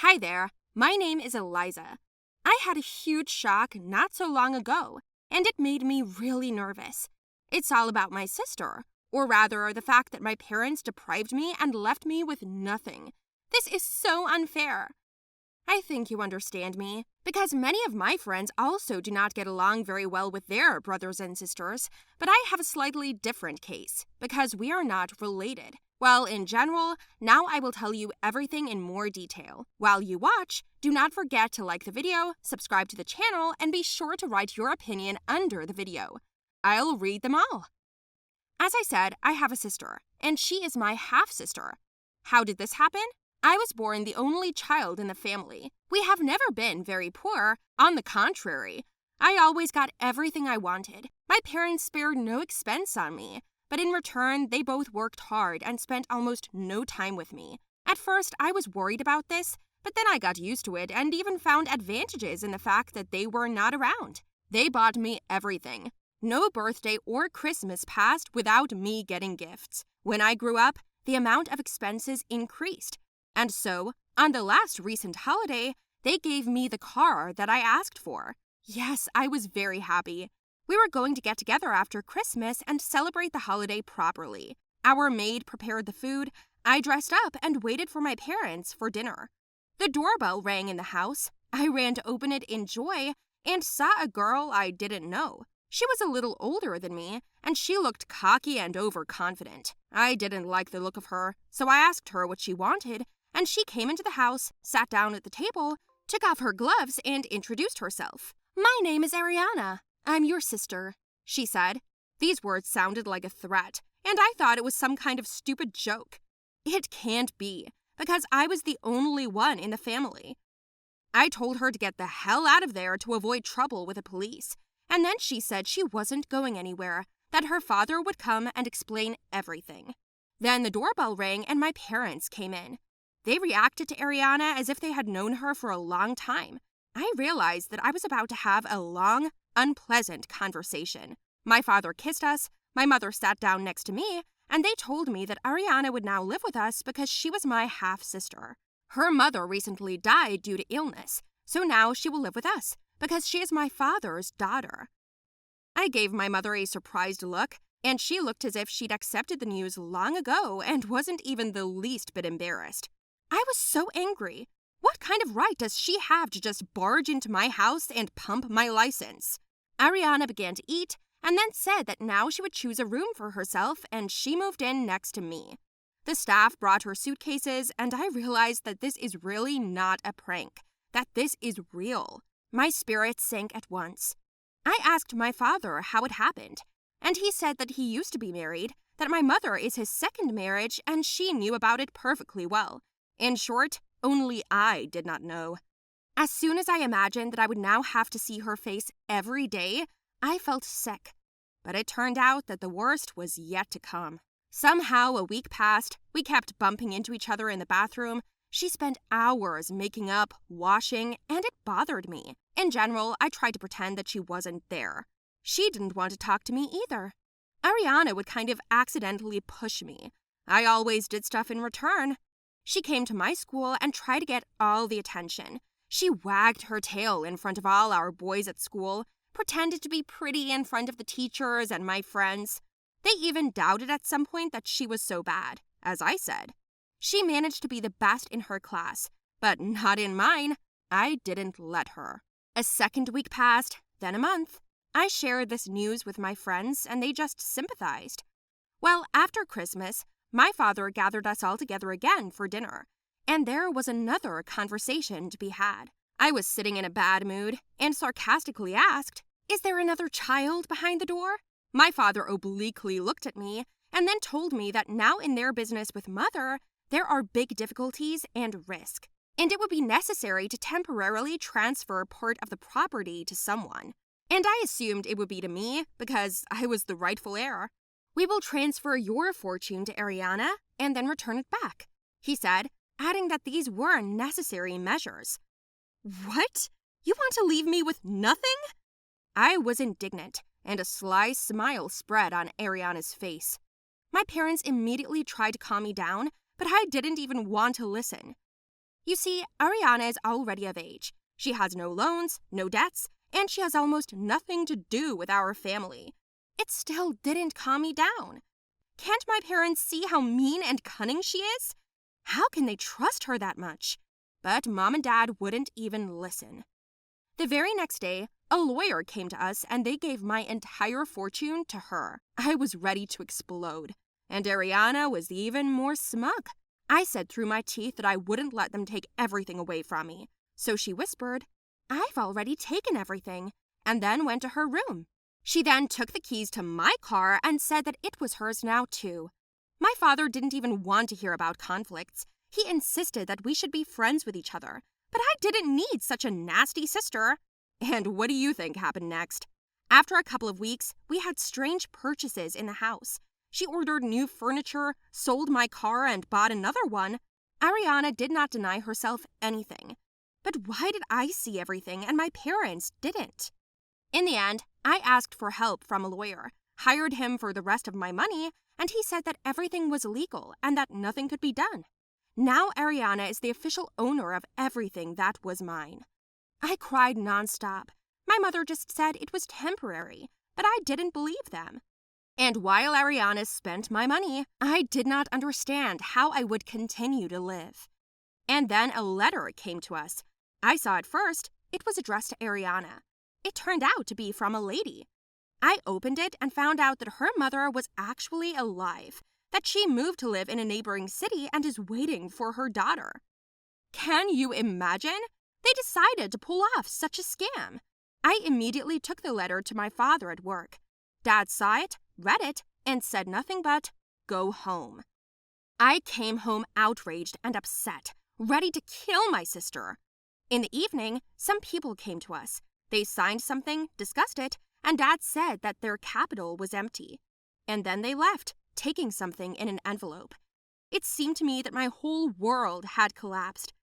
Hi there, my name is Eliza. I had a huge shock not so long ago, and it made me really nervous. It's all about my sister, or rather, the fact that my parents deprived me and left me with nothing. This is so unfair. I think you understand me, because many of my friends also do not get along very well with their brothers and sisters, but I have a slightly different case, because we are not related. Well, in general, now I will tell you everything in more detail. While you watch, do not forget to like the video, subscribe to the channel, and be sure to write your opinion under the video. I'll read them all. As I said, I have a sister, and she is my half-sister. How did this happen? I was born the only child in the family. We have never been very poor. On the contrary, I always got everything I wanted. My parents spared no expense on me, but in return, they both worked hard and spent almost no time with me. At first, I was worried about this, but then I got used to it and even found advantages in the fact that they were not around. They bought me everything. No birthday or Christmas passed without me getting gifts. When I grew up, the amount of expenses increased. And so, on the last recent holiday, they gave me the car that I asked for. Yes, I was very happy. We were going to get together after Christmas and celebrate the holiday properly. Our maid prepared the food, I dressed up and waited for my parents for dinner. The doorbell rang in the house. I ran to open it in joy and saw a girl I didn't know. She was a little older than me, and she looked cocky and overconfident. I didn't like the look of her, so I asked her what she wanted, and she came into the house, sat down at the table, took off her gloves, and introduced herself. "My name is Ariana. I'm your sister," she said. These words sounded like a threat, and I thought it was some kind of stupid joke. It can't be, because I was the only one in the family. I told her to get the hell out of there to avoid trouble with the police, and then she said she wasn't going anywhere, that her father would come and explain everything. Then the doorbell rang and my parents came in. They reacted to Ariana as if they had known her for a long time. I realized that I was about to have a long, unpleasant conversation. My father kissed us, my mother sat down next to me, and they told me that Ariana would now live with us because she was my half-sister. Her mother recently died due to illness, so now she will live with us because she is my father's daughter. I gave my mother a surprised look, and she looked as if she'd accepted the news long ago and wasn't even the least bit embarrassed. I was so angry. What kind of right does she have to just barge into my house and pump my license? Ariana began to eat and then said that now she would choose a room for herself and she moved in next to me. The staff brought her suitcases and I realized that this is really not a prank, that this is real. My spirits sank at once. I asked my father how it happened, and he said that he used to be married, that my mother is his second marriage and she knew about it perfectly well. In short, only I did not know. As soon as I imagined that I would now have to see her face every day, I felt sick. But it turned out that the worst was yet to come. Somehow a week passed, we kept bumping into each other in the bathroom. She spent hours making up, washing, and it bothered me. In general, I tried to pretend that she wasn't there. She didn't want to talk to me either. Ariana would kind of accidentally push me. I always did stuff in return. She came to my school and tried to get all the attention. She wagged her tail in front of all our boys at school, pretended to be pretty in front of the teachers and my friends. They even doubted at some point that she was so bad, as I said. She managed to be the best in her class, but not in mine. I didn't let her. A second week passed, then a month. I shared this news with my friends and they just sympathized. Well, after Christmas, my father gathered us all together again for dinner, and there was another conversation to be had. I was sitting in a bad mood and sarcastically asked, "Is there another child behind the door?" My father obliquely looked at me and then told me that now in their business with Mother, there are big difficulties and risk, and it would be necessary to temporarily transfer part of the property to someone. And I assumed it would be to me because I was the rightful heir. "We will transfer your fortune to Ariana and then return it back," he said, adding that these were necessary measures. What? You want to leave me with nothing? I was indignant, and a sly smile spread on Ariana's face. My parents immediately tried to calm me down, but I didn't even want to listen. You see, Ariana is already of age. She has no loans, no debts, and she has almost nothing to do with our family. It still didn't calm me down. Can't my parents see how mean and cunning she is? How can they trust her that much? But Mom and Dad wouldn't even listen. The very next day, a lawyer came to us and they gave my entire fortune to her. I was ready to explode. And Ariana was even more smug. I said through my teeth that I wouldn't let them take everything away from me. So she whispered, "I've already taken everything," and then went to her room. She then took the keys to my car and said that it was hers now too. My father didn't even want to hear about conflicts. He insisted that we should be friends with each other. But I didn't need such a nasty sister. And what do you think happened next? After a couple of weeks, we had strange purchases in the house. She ordered new furniture, sold my car, and bought another one. Ariana did not deny herself anything. But why did I see everything and my parents didn't? In the end, I asked for help from a lawyer, hired him for the rest of my money, and he said that everything was legal and that nothing could be done. Now Ariana is the official owner of everything that was mine. I cried nonstop. My mother just said it was temporary, but I didn't believe them. And while Ariana spent my money, I did not understand how I would continue to live. And then a letter came to us. I saw it first. It was addressed to Ariana. It turned out to be from a lady. I opened it and found out that her mother was actually alive, that she moved to live in a neighboring city and is waiting for her daughter. Can you imagine? They decided to pull off such a scam. I immediately took the letter to my father at work. Dad saw it, read it, and said nothing but, "Go home." I came home outraged and upset, ready to kill my sister. In the evening, some people came to us. They signed something, discussed it, and Dad said that their capital was empty. And then they left, taking something in an envelope. It seemed to me that my whole world had collapsed.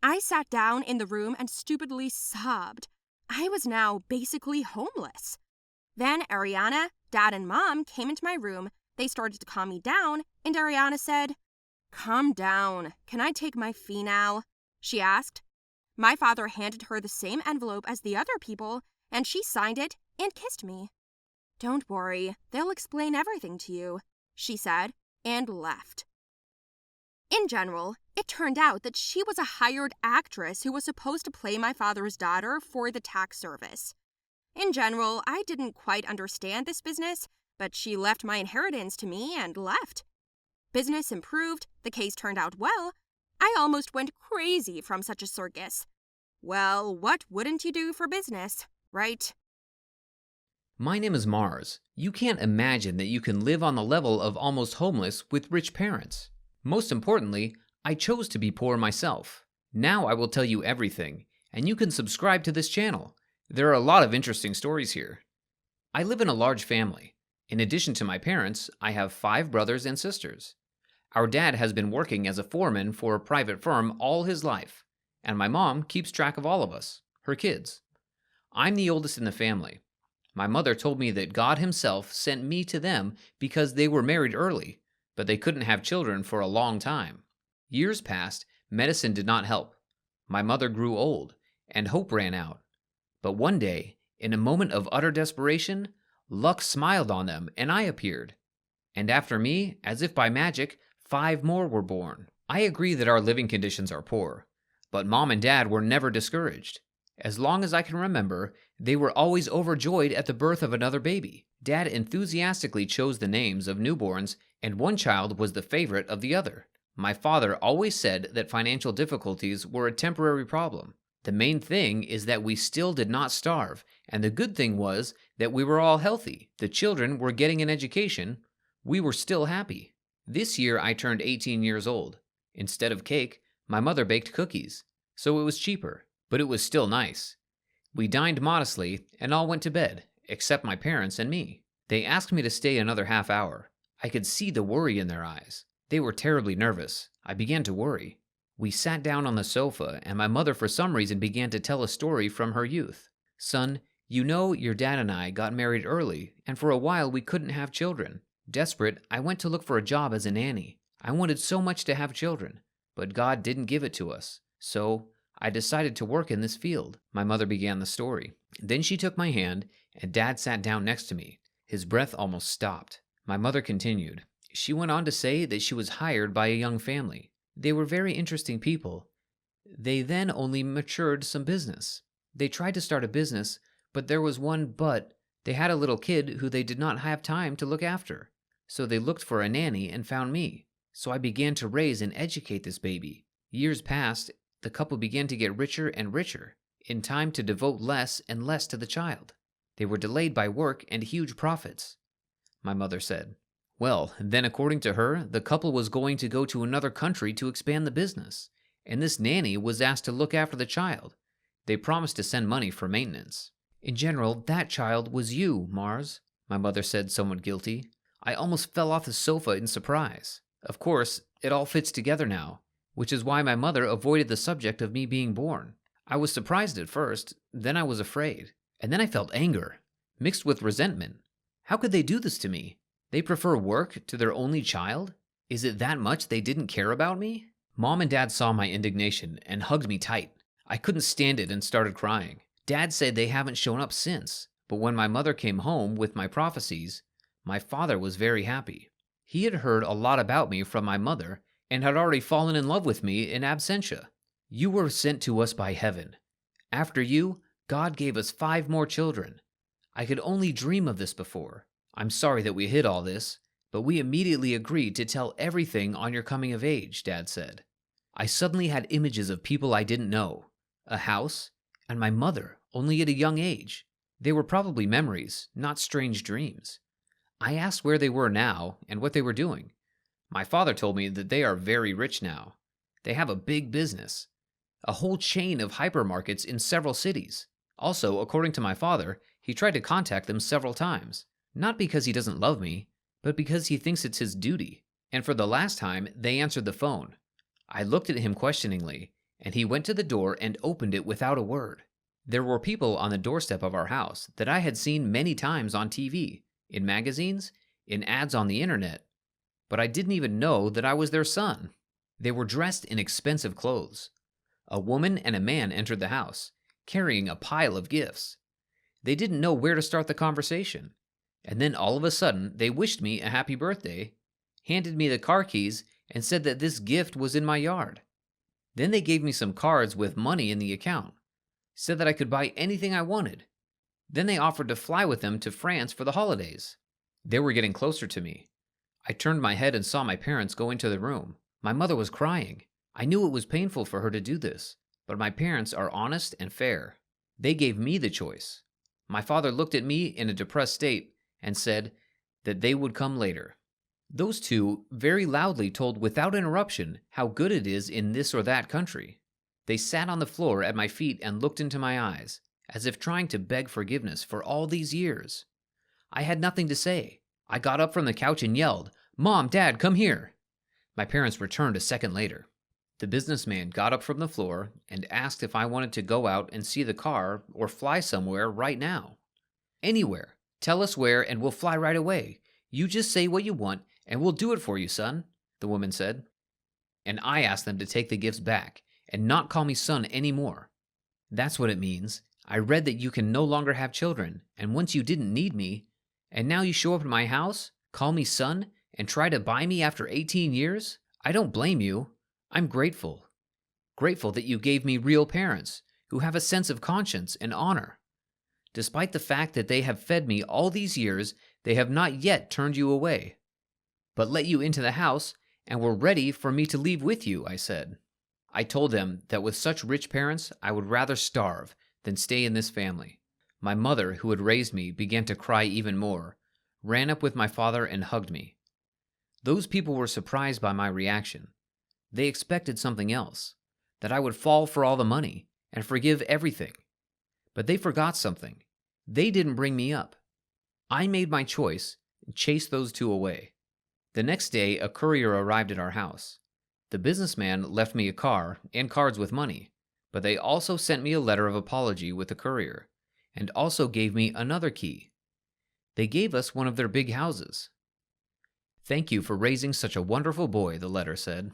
I sat down in the room and stupidly sobbed. I was now basically homeless. Then Ariana, Dad, and Mom came into my room. They started to calm me down, and Ariana said, "Calm down. Can I take my fee now?" she asked. My father handed her the same envelope as the other people, and she signed it and kissed me. "Don't worry, they'll explain everything to you," she said, and left. In general, it turned out that she was a hired actress who was supposed to play my father's daughter for the tax service. In general, I didn't quite understand this business, but she left my inheritance to me and left. Business improved, the case turned out well. I almost went crazy from such a circus. Well, what wouldn't you do for business, right? My name is Mars. You can't imagine that you can live on the level of almost homeless with rich parents. Most importantly, I chose to be poor myself. Now I will tell you everything, and you can subscribe to this channel. There are a lot of interesting stories here. I live in a large family. In addition to my parents, I have 5 brothers and sisters. Our dad has been working as a foreman for a private firm all his life, and my mom keeps track of all of us, her kids. I'm the oldest in the family. My mother told me that God himself sent me to them because they were married early, but they couldn't have children for a long time. Years passed, medicine did not help. My mother grew old, and hope ran out. But one day, in a moment of utter desperation, luck smiled on them and I appeared. And after me, as if by magic, 5 more were born. I agree that our living conditions are poor, but Mom and Dad were never discouraged. As long as I can remember, they were always overjoyed at the birth of another baby. Dad enthusiastically chose the names of newborns, and one child was the favorite of the other. My father always said that financial difficulties were a temporary problem. The main thing is that we still did not starve, and the good thing was that we were all healthy. The children were getting an education. We were still happy. This year I turned 18 years old. Instead of cake, my mother baked cookies, so it was cheaper, but it was still nice. We dined modestly and all went to bed, except my parents and me. They asked me to stay another half hour. I could see the worry in their eyes. They were terribly nervous. I began to worry. We sat down on the sofa, and my mother for some reason began to tell a story from her youth. "Son, you know your dad and I got married early, and for a while we couldn't have children. Desperate, I went to look for a job as a nanny. I wanted so much to have children, but God didn't give it to us. So I decided to work in this field. My mother began the story. Then she took my hand, and Dad sat down next to me. His breath almost stopped. My mother continued. She went on to say that she was hired by a young family. They were very interesting people. They then only matured some business. They tried to start a business, but there was one but. They had a little kid who they did not have time to look after. So they looked for a nanny and found me. So I began to raise and educate this baby. Years passed, the couple began to get richer and richer, in time to devote less and less to the child. They were delayed by work and huge profits, my mother said. Well, then according to her, the couple was going to go to another country to expand the business, and this nanny was asked to look after the child. They promised to send money for maintenance. In general, that child was you, Mars, my mother said, somewhat guilty. I almost fell off the sofa in surprise. Of course, it all fits together now, which is why my mother avoided the subject of me being born. I was surprised at first, then I was afraid, and then I felt anger, mixed with resentment. How could they do this to me? They prefer work to their only child? Is it that much they didn't care about me? Mom and Dad saw my indignation and hugged me tight. I couldn't stand it and started crying. Dad said they haven't shown up since, but when my mother came home with my prophecies, my father was very happy. He had heard a lot about me from my mother and had already fallen in love with me in absentia. You were sent to us by heaven. After you, God gave us 5 more children. I could only dream of this before. I'm sorry that we hid all this, but we immediately agreed to tell everything on your coming of age, Dad said. I suddenly had images of people I didn't know, a house, and my mother, only at a young age. They were probably memories, not strange dreams. I asked where they were now and what they were doing. My father told me that they are very rich now. They have a big business, a whole chain of hypermarkets in several cities. Also, according to my father, he tried to contact them several times, not because he doesn't love me, but because he thinks it's his duty. And for the last time, they answered the phone. I looked at him questioningly, and he went to the door and opened it without a word. There were people on the doorstep of our house that I had seen many times on TV, in magazines, in ads on the internet, but I didn't even know that I was their son. They were dressed in expensive clothes. A woman and a man entered the house, carrying a pile of gifts. They didn't know where to start the conversation, and then all of a sudden they wished me a happy birthday, handed me the car keys, and said that this gift was in my yard. Then they gave me some cards with money in the account, said that I could buy anything I wanted. Then they offered to fly with them to France for the holidays. They were getting closer to me. I turned my head and saw my parents go into the room. My mother was crying. I knew it was painful for her to do this, but my parents are honest and fair. They gave me the choice. My father looked at me in a depressed state and said that they would come later. Those two very loudly told without interruption how good it is in this or that country. They sat on the floor at my feet and looked into my eyes, as if trying to beg forgiveness for all these years. I had nothing to say. I got up from the couch and yelled, "Mom, Dad, come here!" My parents returned a second later. The businessman got up from the floor and asked if I wanted to go out and see the car or fly somewhere right now. "Anywhere. Tell us where and we'll fly right away. You just say what you want and we'll do it for you, son," the woman said. And I asked them to take the gifts back and not call me son anymore. That's what it means. I read that you can no longer have children, and once you didn't need me, and now you show up at my house, call me son, and try to buy me after 18 years? I don't blame you. I'm grateful. Grateful that you gave me real parents who have a sense of conscience and honor. Despite the fact that they have fed me all these years, they have not yet turned you away, but let you into the house and were ready for me to leave with you, I said. I told them that with such rich parents, I would rather starve than stay in this family. My mother, who had raised me, began to cry even more, ran up with my father and hugged me. Those people were surprised by my reaction. They expected something else, that I would fall for all the money and forgive everything. But they forgot something. They didn't bring me up. I made my choice and chased those two away. The next day, a courier arrived at our house. The businessman left me a car and cards with money, but they also sent me a letter of apology with the courier, and also gave me another key. They gave us one of their big houses. "Thank you for raising such a wonderful boy," the letter said.